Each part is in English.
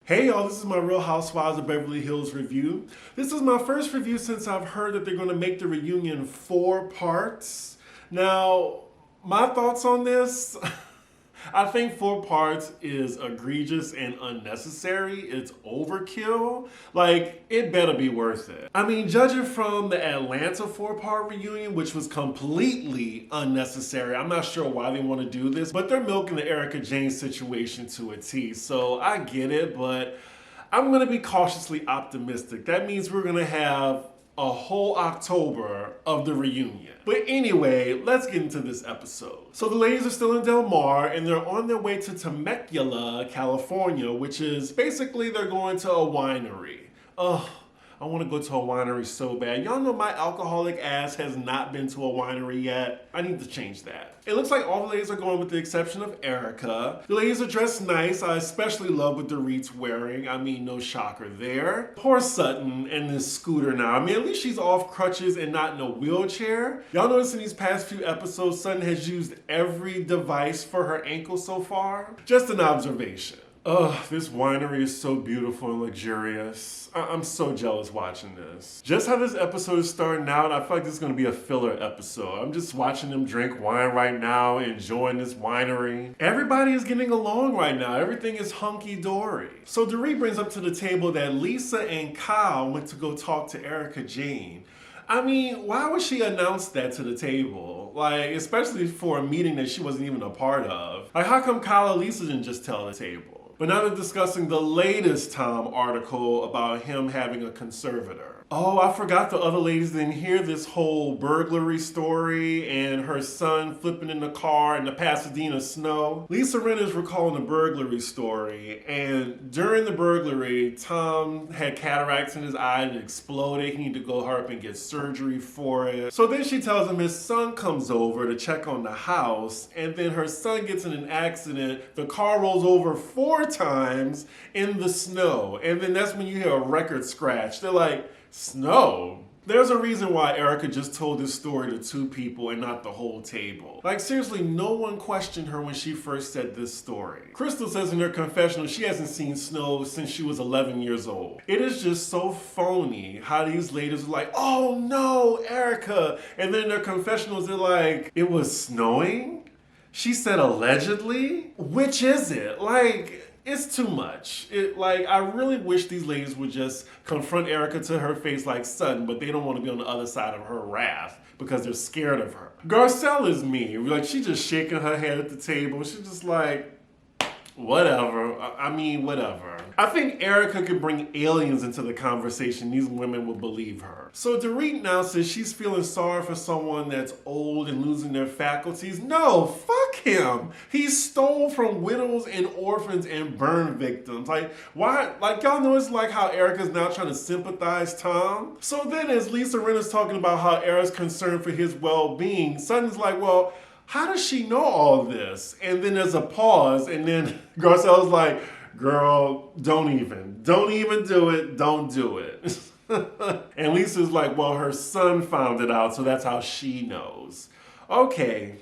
Hey y'all, this is my Real Housewives of Beverly Hills review. This is my first review since I've heard that they're going to make the reunion 4 parts. Now, my thoughts on this, I think 4 parts is egregious and unnecessary. It's overkill. Like, it better be worth it. I mean, judging from the Atlanta 4-part reunion, which was completely unnecessary, I'm not sure why they want to do this, but they're milking the Erika Jayne situation to a T. So I get it, but I'm going to be cautiously optimistic. That means we're going to have a whole October of the reunion. But anyway, let's get into this episode. So the ladies are still in Del Mar and they're on their way to Temecula, California, which is basically they're going to a winery. Ugh. I want to go to a winery so bad. Y'all know my alcoholic ass has not been to a winery yet. I need to change that. It looks like all the ladies are going with the exception of Erika. The ladies are dressed nice. I especially love what Dorit's wearing. I mean, no shocker there. Poor Sutton and this scooter now. I mean, at least she's off crutches and not in a wheelchair. Y'all notice in these past few episodes, Sutton has used every device for her ankle so far. Just an observation. Ugh, this winery is so beautiful and luxurious. I'm so jealous watching this. Just how this episode is starting out, I feel like this is going to be a filler episode. I'm just watching them drink wine right now, enjoying this winery. Everybody is getting along right now. Everything is hunky-dory. So Dorit brings up to the table that Lisa and Kyle went to go talk to Erika Jayne. I mean, why would she announce that to the table? Like, especially for a meeting that she wasn't even a part of. Like, how come Kyle and Lisa didn't just tell the table? But now they're discussing the latest Tom article about him having a conservator. Oh, I forgot the other ladies didn't hear this whole burglary story and her son flipping in the car in the Pasadena snow. Lisa Rinna is recalling the burglary story, and during the burglary, Tom had cataracts in his eye and it exploded. He needed to go hurry up and get surgery for it. So then she tells him his son comes over to check on the house, and then her son gets in an accident. The car rolls over 4 times in the snow, and then that's when you hear a record scratch. They're like, snow? There's a reason why Erika just told this story to 2 people and not the whole table. Like, seriously, no one questioned her when she first said this story. Crystal says in her confessional she hasn't seen snow since she was 11 years old. It is just so phony how these ladies are like, oh no, Erika. And then in their confessionals, they're like, it was snowing? She said allegedly? Which is it? Like, it's too much. I really wish these ladies would just confront Erika to her face like Sutton, but they don't want to be on the other side of her wrath because they're scared of her. Garcelle is me. Like, she just shaking her head at the table. She's just like, whatever. I mean, whatever. I think Erika could bring aliens into the conversation. These women would believe her. So Dorit now says she's feeling sorry for someone that's old and losing their faculties. No, fuck him. He stole from widows and orphans and burn victims. Like, why? Like, y'all know it's like how Erika's now trying to sympathize Tom. So then as Lisa Rinna's talking about how Erika's concerned for his well-being, Sutton's like, well, how does she know all this? And then there's a pause, and then Garcelle's like, girl, don't even do it, don't do it. And Lisa's like, well, her son found it out, so that's how she knows. Okay.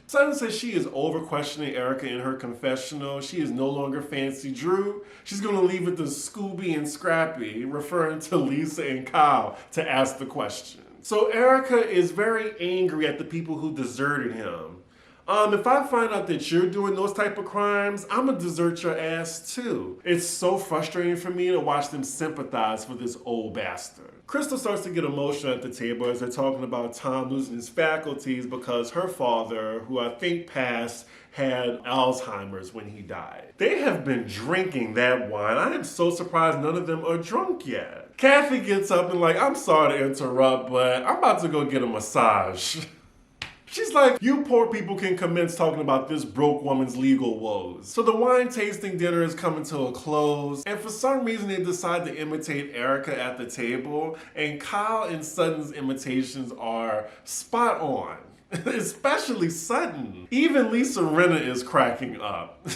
Sutton says she is over questioning Erika in her confessional. She is no longer Fancy Drew. She's going to leave it to Scooby and Scrappy, referring to Lisa and Kyle, to ask the question. So Erika is very angry at the people who deserted him. If I find out that you're doing those type of crimes, I'm gonna desert your ass too. It's so frustrating for me to watch them sympathize for this old bastard. Crystal starts to get emotional at the table as they're talking about Tom losing his faculties because her father, who I think passed, had Alzheimer's when he died. They have been drinking that wine. I am so surprised none of them are drunk yet. Kathy gets up and like, I'm sorry to interrupt, but I'm about to go get a massage. She's like, you poor people can commence talking about this broke woman's legal woes. So the wine tasting dinner is coming to a close, and for some reason they decide to imitate Erika at the table, and Kyle and Sutton's imitations are spot on. Especially Sutton. Even Lisa Rinna is cracking up.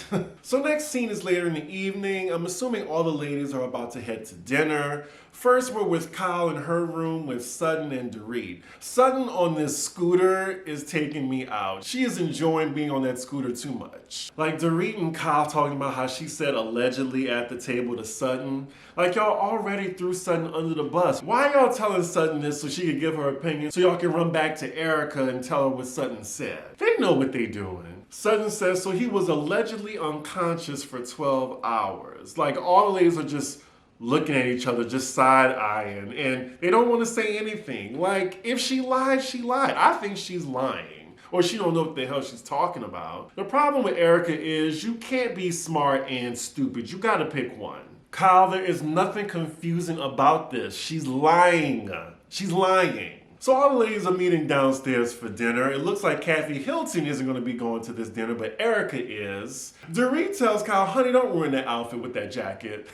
So next scene is later in the evening. I'm assuming all the ladies are about to head to dinner. First, we're with Kyle in her room with Sutton and Dorit. Sutton on this scooter is taking me out. She is enjoying being on that scooter too much. Like Dorit and Kyle talking about how she said allegedly at the table to Sutton. Like y'all already threw Sutton under the bus. Why y'all telling Sutton this so she could give her opinion so y'all can run back to Erica and tell her what Sutton said? They know what they doing. Sutton says, so he was allegedly unconscious for 12 hours. Like all the ladies are just looking at each other, just side-eyeing, and they don't want to say anything. Like, if she lied, she lied. I think she's lying. Or she don't know what the hell she's talking about. The problem with Erica is you can't be smart and stupid. You gotta pick one. Kyle, there is nothing confusing about this. She's lying. She's lying. So all the ladies are meeting downstairs for dinner. It looks like Kathy Hilton isn't going to be going to this dinner, but Erica is. Dorit tells Kyle, honey, don't ruin that outfit with that jacket.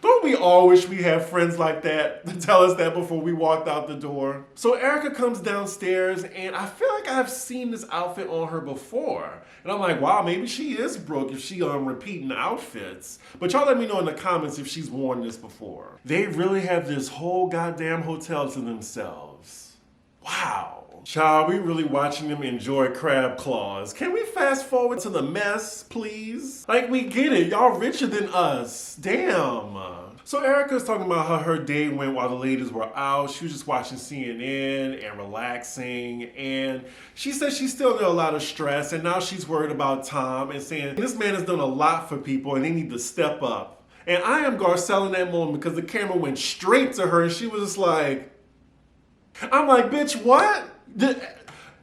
Don't we all wish we had friends like that to tell us that before we walked out the door? So Erica comes downstairs, and I feel like I've seen this outfit on her before. And I'm like, wow, maybe she is broke if she repeating outfits. But y'all let me know in the comments if she's worn this before. They really have this whole goddamn hotel to themselves. Wow. Child, we really watching them enjoy crab claws. Can we fast forward to the mess, please? Like, we get it. Y'all richer than us. Damn. So Erica's talking about how her day went while the ladies were out. She was just watching CNN and relaxing. And she said she's still under a lot of stress. And now she's worried about Tom and saying, this man has done a lot for people and they need to step up. And I am Garcelle in that moment because the camera went straight to her and she was just like, I'm like, bitch, what?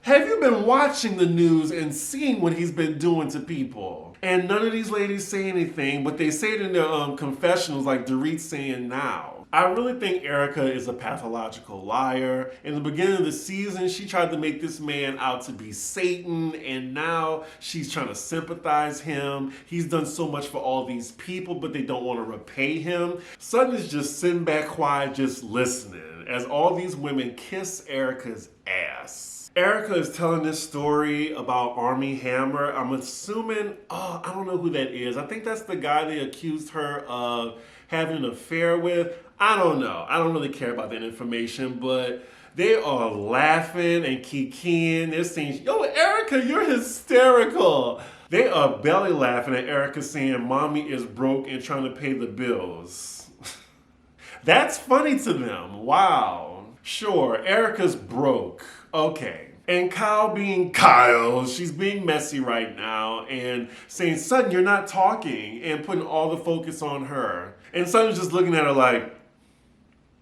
Have you been watching the news and seeing what he's been doing to people? And none of these ladies say anything, but they say it in their confessionals like Dorit's saying now. I really think Erica is a pathological liar. In the beginning of the season, she tried to make this man out to be Satan, and now she's trying to sympathize him. He's done so much for all these people, but they don't want to repay him. Sutton is just sitting back quiet, just listening as all these women kiss Erica's ass. Erica is telling this story about Armie Hammer. I'm assuming, I don't know who that is. I think that's the guy they accused her of having an affair with. I don't know. I don't really care about that information, but they are laughing and kikiing. They're saying, yo, Erica, you're hysterical. They are belly laughing at Erica saying mommy is broke and trying to pay the bills. That's funny to them. Wow. Sure, Erica's broke. Okay. And Kyle being Kyle, she's being messy right now and saying, Sutton, you're not talking, and putting all the focus on her. And Sutton's just looking at her like,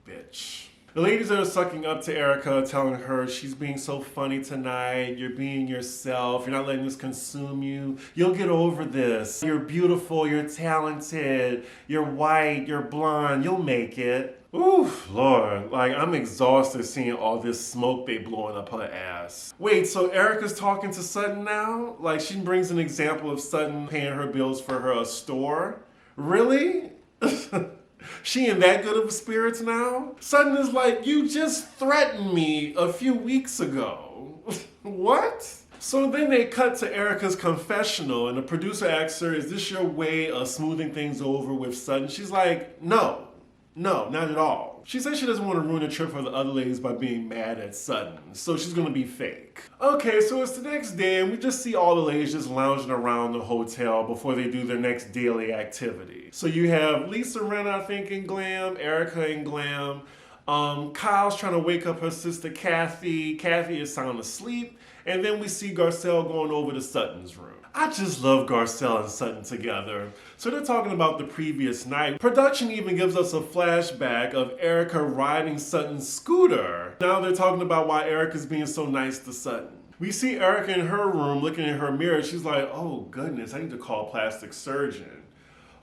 bitch. The ladies are sucking up to Erica, telling her she's being so funny tonight. You're being yourself. You're not letting this consume you. You'll get over this. You're beautiful. You're talented. You're white. You're blonde. You'll make it. Oof, Lord. Like, I'm exhausted seeing all this smoke they blowing up her ass. Wait, so Erica's talking to Sutton now? Like, she brings an example of Sutton paying her bills for her store? Really? She in that good of spirits now? Sutton is like, you just threatened me a few weeks ago. What? So then they cut to Erica's confessional and the producer asks her, is this your way of smoothing things over with Sutton? She's like, no, not at all. She says she doesn't want to ruin the trip for the other ladies by being mad at Sutton, so she's gonna be fake. Okay, so it's the next day and we just see all the ladies just lounging around the hotel before they do their next daily activity. So you have Lisa Rinna, I think, in glam, Erica in glam. Kyle's trying to wake up her sister Kathy. Kathy is sound asleep. And then we see Garcelle going over to Sutton's room. I just love Garcelle and Sutton together. So they're talking about the previous night. Production even gives us a flashback of Erica riding Sutton's scooter. Now they're talking about why Erica's being so nice to Sutton. We see Erica in her room looking in her mirror. She's like, oh goodness, I need to call a plastic surgeon.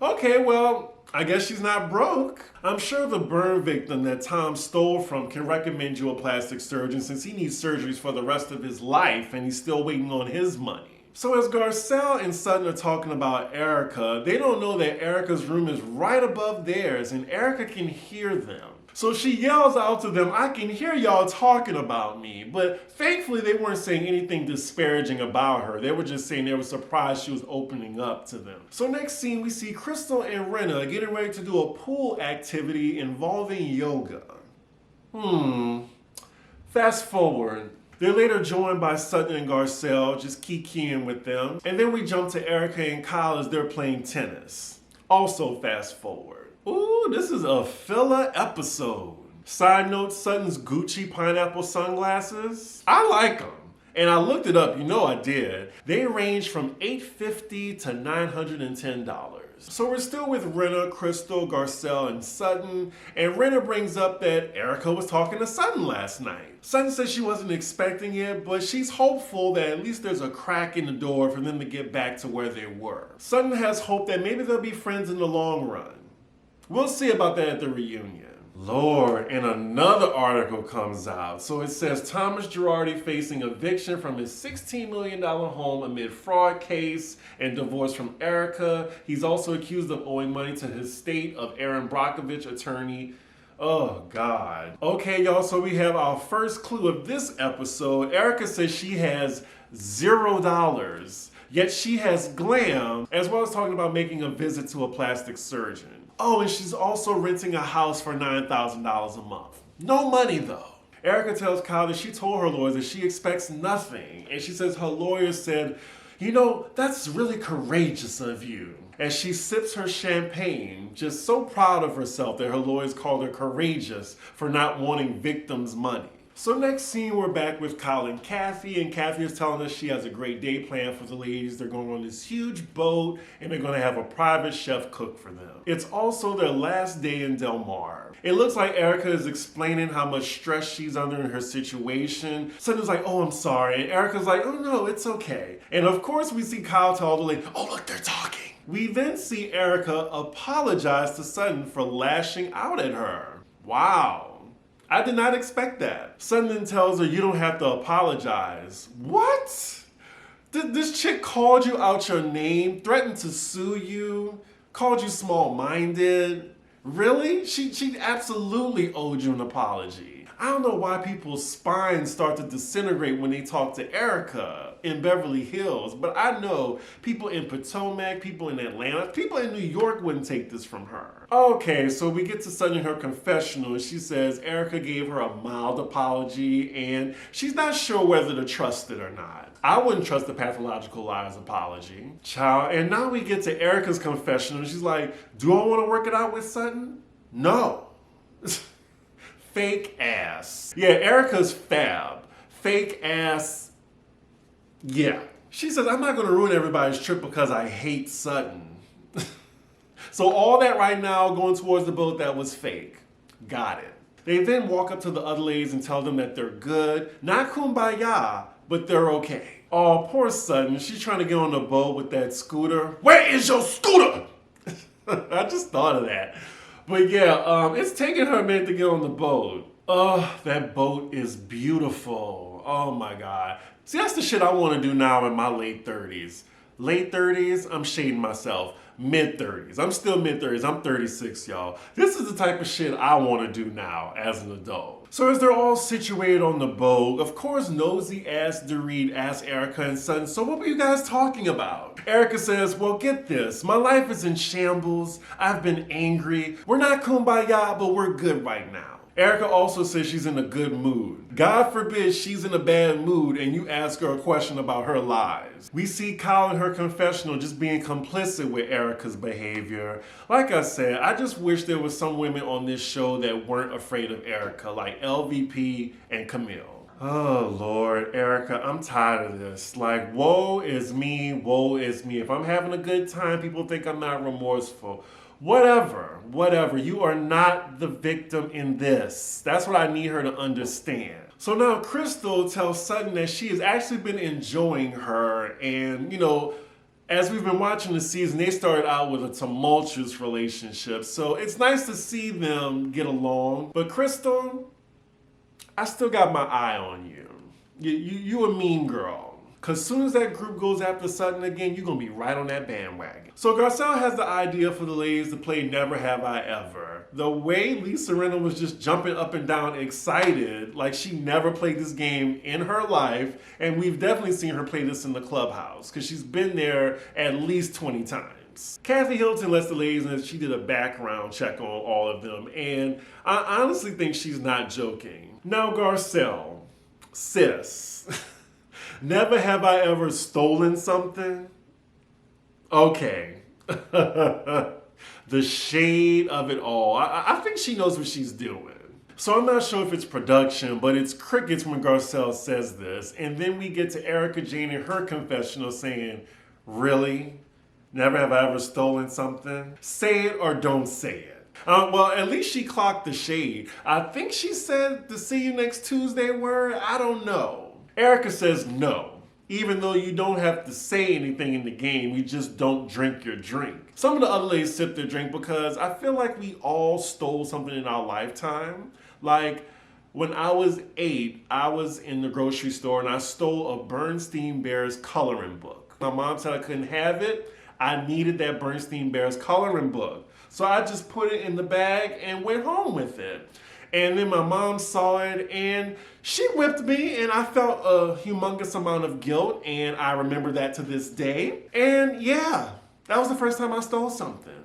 Okay, well, I guess she's not broke. I'm sure the burn victim that Tom stole from can recommend you a plastic surgeon since he needs surgeries for the rest of his life and he's still waiting on his money. So as Garcelle and Sutton are talking about Erica, they don't know that Erica's room is right above theirs and Erica can hear them. So she yells out to them, I can hear y'all talking about me. But thankfully they weren't saying anything disparaging about her. They were just saying they were surprised she was opening up to them. So next scene we see Crystal and Rinna getting ready to do a pool activity involving yoga. Fast forward. They're later joined by Sutton and Garcelle, just kikiing with them. And then we jump to Erica and Kyle as they're playing tennis. Also fast forward. Ooh, this is a filler episode. Side note, Sutton's Gucci pineapple sunglasses. I like them. And I looked it up, you know I did. They range from $850 to $910. So we're still with Rinna, Crystal, Garcelle, and Sutton. And Rinna brings up that Erica was talking to Sutton last night. Sutton says she wasn't expecting it, but she's hopeful that at least there's a crack in the door for them to get back to where they were. Sutton has hope that maybe they'll be friends in the long run. We'll see about that at the reunion. Lord, and another article comes out. So it says Thomas Girardi facing eviction from his $16 million home amid fraud case and divorce from Erica. He's also accused of owing money to his state of Aaron Brockovich, attorney. Oh, God. Okay, y'all, so we have our first clue of this episode. Erica says she has $0, yet she has glam, as well as talking about making a visit to a plastic surgeon. Oh, and she's also renting a house for $9,000 a month. No money, though. Erica tells Kyle that she told her lawyers that she expects nothing. And she says her lawyer said, you know, that's really courageous of you. As she sips her champagne, just so proud of herself that her lawyers called her courageous for not wanting victims' money. So next scene, we're back with Kyle and Kathy is telling us she has a great day planned for the ladies. They're going on this huge boat, and they're going to have a private chef cook for them. It's also their last day in Del Mar. It looks like Erica is explaining how much stress she's under in her situation. Sutton's like, oh, I'm sorry, and Erica's like, oh no, it's okay. And of course, we see Kyle tell the lady, oh look, they're talking. We then see Erica apologize to Sutton for lashing out at her. Wow. I did not expect that. Sutton then tells her, you don't have to apologize. What? This chick called you out your name, threatened to sue you, called you small-minded. Really? She absolutely owed you an apology. I don't know why people's spines start to disintegrate when they talk to Erica in Beverly Hills, but I know people in Potomac, people in Atlanta, people in New York wouldn't take this from her. Okay, so we get to Sutton in her confessional, and she says Erica gave her a mild apology, and she's not sure whether to trust it or not. I wouldn't trust the pathological liar's apology. Child, and now we get to Erica's confessional, and she's like, do I want to work it out with Sutton? No. Fake ass. Yeah, Erica's fab. Fake ass. Yeah. She says, I'm not going to ruin everybody's trip because I hate Sutton. So all that right now going towards the boat, that was fake. Got it. They then walk up to the other ladies and tell them that they're good. Not kumbaya, but they're okay. Oh, poor Sutton. She's trying to get on the boat with that scooter. Where is your scooter? I just thought of that. But yeah, it's taking her a minute to get on the boat. Oh, that boat is beautiful. Oh my God. See, that's the shit I want to do now in my late 30s. Late 30s, I'm shading myself. Mid 30s. I'm still mid 30s. I'm 36, y'all. This is the type of shit I want to do now as an adult. So as they're all situated on the boat, of course, nosy ass Dorit asks Erica and Sutton, so what were you guys talking about? Erica says, well, get this. My life is in shambles. I've been angry. We're not kumbaya, but we're good right now. Erica also says she's in a good mood. God forbid she's in a bad mood and you ask her a question about her lies. We see Kyle in her confessional just being complicit with Erica's behavior. Like I said, I just wish there was some women on this show that weren't afraid of Erica, like LVP and Camille. Oh Lord, Erica, I'm tired of this. Like, woe is me, woe is me. If I'm having a good time, people think I'm not remorseful. Whatever. You are not the victim in this. That's what I need her to understand. So now Crystal tells Sutton that she has actually been enjoying her. And, you know, as we've been watching the season, they started out with a tumultuous relationship. So it's nice to see them get along. But Crystal, I still got my eye on you. You a mean girl. Because as soon as that group goes after Sutton again, you're going to be right on that bandwagon. So Garcelle has the idea for the ladies to play Never Have I Ever. The way Lisa Rinna was just jumping up and down excited, like she never played this game in her life, and we've definitely seen her play this in the clubhouse, because she's been there at least 20 times. Kathy Hilton lets the ladies know that she did a background check on all of them, and I honestly think she's not joking. Now Garcelle, sis, never have I ever stolen something? Okay. The shade of it all. I think she knows what she's doing. So I'm not sure if it's production, but it's crickets when Garcelle says this. And then we get to Erica Jane in her confessional saying, really? Never have I ever stolen something? Say it or don't say it. Well, at least she clocked the shade. I think she said the see you next Tuesday word. I don't know. Erica says no. Even though you don't have to say anything in the game, you just don't drink your drink. Some of the other ladies sip their drink because I feel like we all stole something in our lifetime. Like when I was 8, I was in the grocery store and I stole a Bernstein Bears coloring book. My mom said I couldn't have it. I needed that Bernstein Bears coloring book. So I just put it in the bag and went home with it. And then my mom saw it and she whipped me and I felt a humongous amount of guilt and I remember that to this day. And yeah, that was the first time I stole something.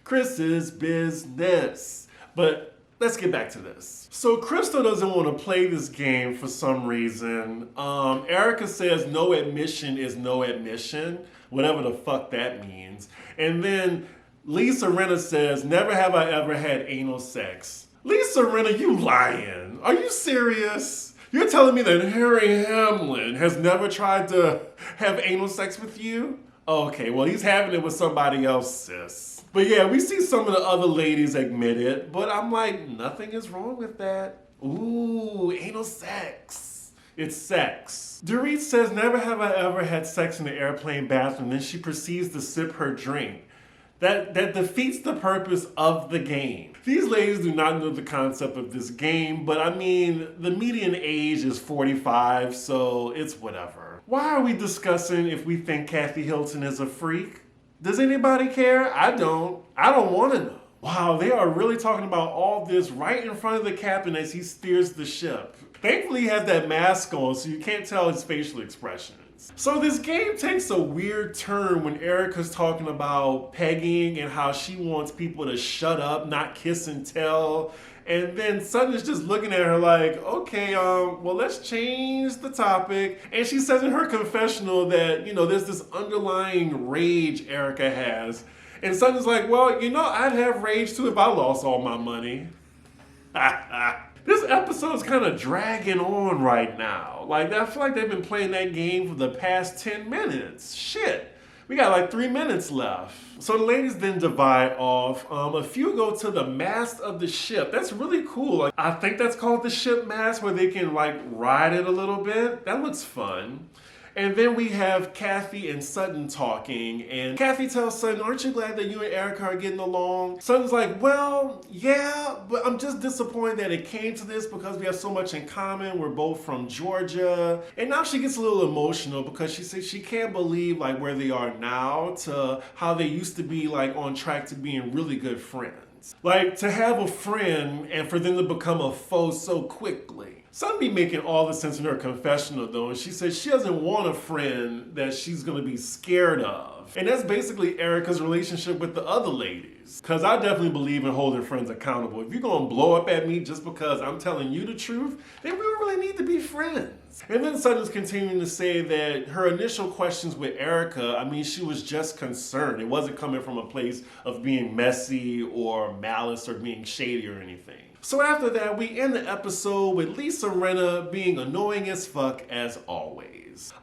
Chris's business. But let's get back to this. So Crystal doesn't want to play this game for some reason. Erica says no admission is no admission, whatever the fuck that means. And then Lisa Rinna says, never have I ever had anal sex. Lisa Rinna, you lying. Are you serious? You're telling me that Harry Hamlin has never tried to have anal sex with you? Okay, well, he's having it with somebody else, sis. But yeah, we see some of the other ladies admit it, but I'm like, nothing is wrong with that. Ooh, anal sex. It's sex. Dorit says, never have I ever had sex in the airplane bathroom, then she proceeds to sip her drink. That defeats the purpose of the game. These ladies do not know the concept of this game, but I mean, the median age is 45, so it's whatever. Why are we discussing if we think Kathy Hilton is a freak? Does anybody care? I don't want to know. Wow, they are really talking about all this right in front of the captain as he steers the ship. Thankfully he has that mask on so you can't tell his facial expressions. So this game takes a weird turn when Erica's talking about pegging and how she wants people to shut up, not kiss and tell. And then Sutton is just looking at her like, okay, well, let's change the topic. And she says in her confessional that, there's this underlying rage Erica has. And Sutton's like, well, I'd have rage too if I lost all my money. This episode's kind of dragging on right now. Like, I feel like they've been playing that game for the past 10 minutes. Shit. We got like 3 minutes left. So the ladies then divide off. A few go to the mast of the ship. That's really cool. Like, I think that's called the ship mast, where they can like ride it a little bit. That looks fun. And then we have Kathy and Sutton talking, and Kathy tells Sutton, aren't you glad that you and Erica are getting along? Sutton's like, well, yeah, but I'm just disappointed that it came to this because we have so much in common. We're both from Georgia. And now she gets a little emotional because she says she can't believe like where they are now to how they used to be like on track to being really good friends. Like to have a friend and for them to become a foe so quickly. Sutton be making all the sense in her confessional though, and she says she doesn't want a friend that she's gonna be scared of. And that's basically Erica's relationship with the other ladies. Cause I definitely believe in holding friends accountable. If you're gonna blow up at me just because I'm telling you the truth, then we don't really need to be friends. And then Sutton's continuing to say that her initial questions with Erica, I mean, she was just concerned. It wasn't coming from a place of being messy or malice or being shady or anything. So after that, we end the episode with Lisa Rinna being annoying as fuck as always.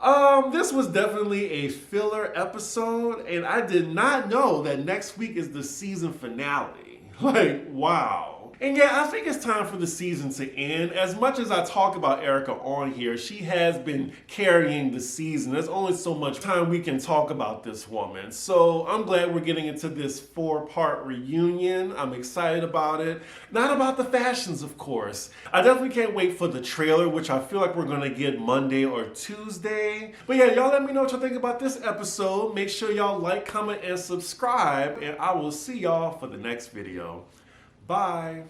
This was definitely a filler episode, and I did not know that next week is the season finale. Like, wow. And yeah, I think it's time for the season to end. As much as I talk about Erica on here, she has been carrying the season. There's only so much time we can talk about this woman. So I'm glad we're getting into this 4-part reunion. I'm excited about it. Not about the fashions, of course. I definitely can't wait for the trailer, which I feel like we're gonna get Monday or Tuesday. But yeah, y'all let me know what y'all think about this episode. Make sure y'all like, comment, and subscribe. And I will see y'all for the next video. Bye.